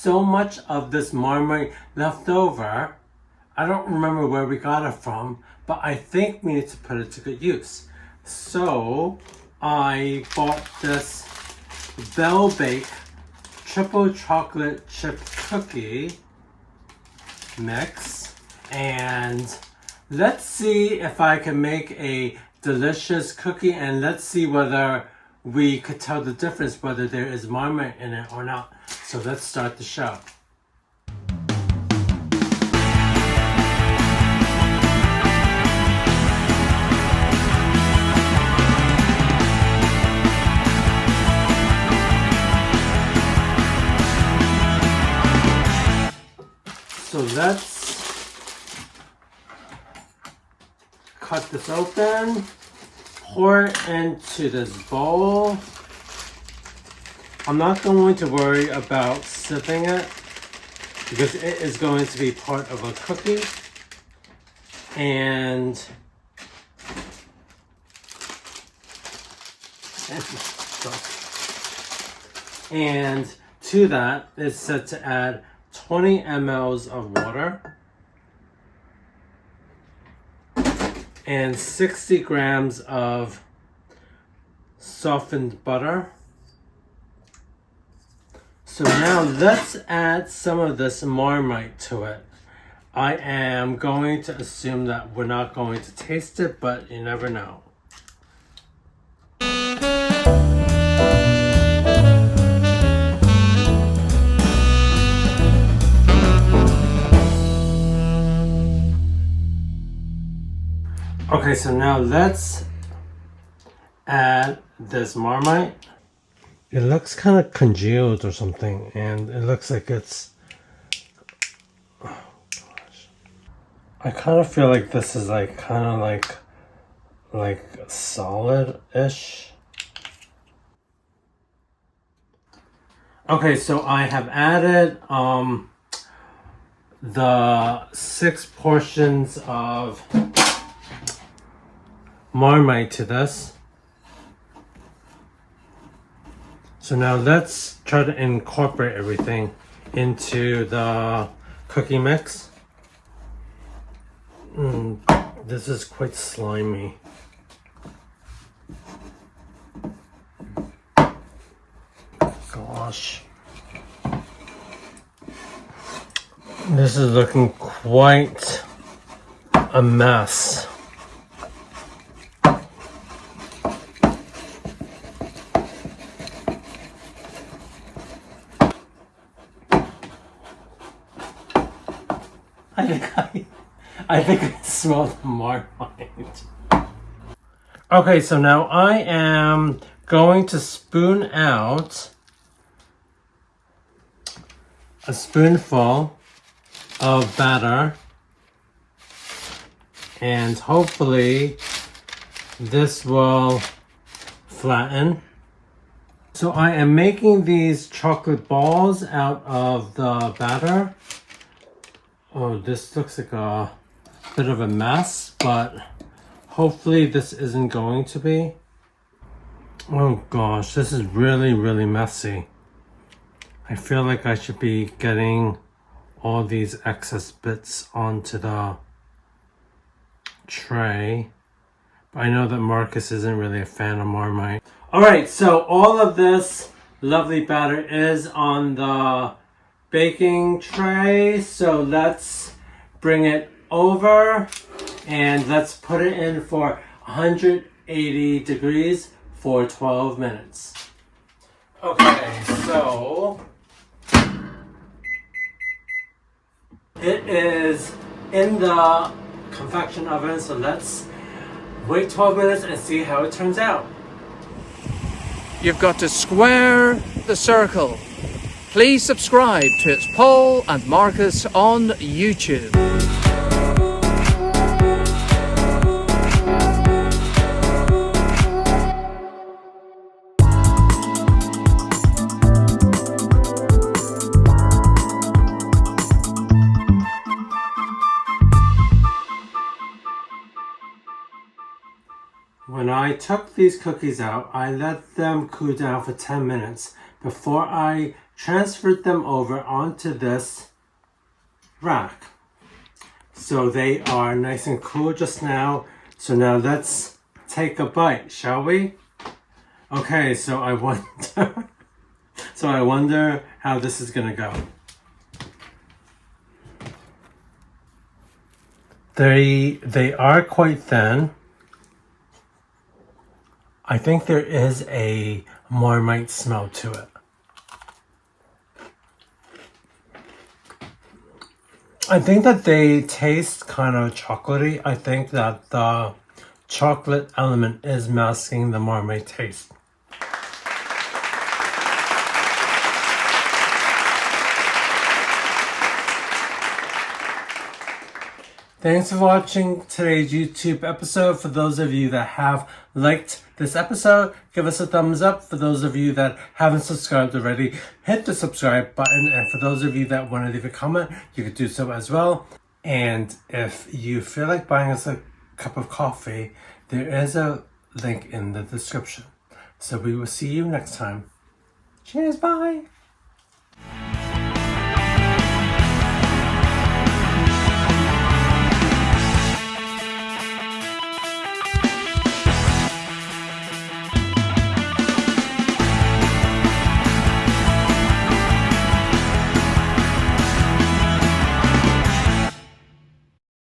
so much of this Marmite left over. I don't remember where we got it from, but I think we need to put it to good use. So I bought this Bell Bake triple chocolate chip cookie mix, and let's see if I can make a delicious cookie, and let's see whether we could tell the difference whether there is Marmite in it or not. So let's start the show. So let's cut this open, pour it into this bowl. I'm not going to worry about sipping it because it is going to be part of a cookie. And to that is set to add 20 mLs of water and 60 grams of softened butter. So now let's add some of this Marmite to it. I am going to assume that we're not going to taste it, but you never know. Okay, so now let's add this Marmite. It looks kind of congealed or something, and it looks like it's... Oh gosh. I kind of feel like this is like kind of like solid-ish. Okay, so I have added the 6 portions of Marmite to this. So now let's try to incorporate everything into the cookie mix. This is quite slimy. Gosh. This is looking quite a mess. I think I smell the Marmite. Okay, so now I am going to spoon out a spoonful of batter, and hopefully this will flatten. So I am making these chocolate balls out of the batter. Oh, this looks like a bit of a mess, but hopefully this isn't going to be. Oh gosh, this is really, really messy. I feel like I should be getting all these excess bits onto the tray. But I know that Marcus isn't really a fan of Marmite. Alright, so all of this lovely batter is on the baking tray, so let's bring it over and let's put it in for 180 degrees for 12 minutes. Okay, so it is in the convection oven, so let's wait 12 minutes and see how it turns out. You've got to square the circle. Please subscribe to It's Paul and Marcus on YouTube. When I took these cookies out, I let them cool down for 10 minutes before I transferred them over onto this rack. So they are nice and cool just now. So now let's take a bite, shall we? Okay, so I wonder how this is gonna go. They are quite thin. I think there is a Marmite smell to it. I think that they taste kind of chocolatey. I think that the chocolate element is masking the Marmite taste. Thanks for watching today's YouTube episode. For those of you that have liked this episode, give us a thumbs up. For those of you that haven't subscribed already, hit the subscribe button. And for those of you that want to leave a comment, you could do so as well. And if you feel like buying us a cup of coffee, there is a link in the description. So we will see you next time. Cheers, bye.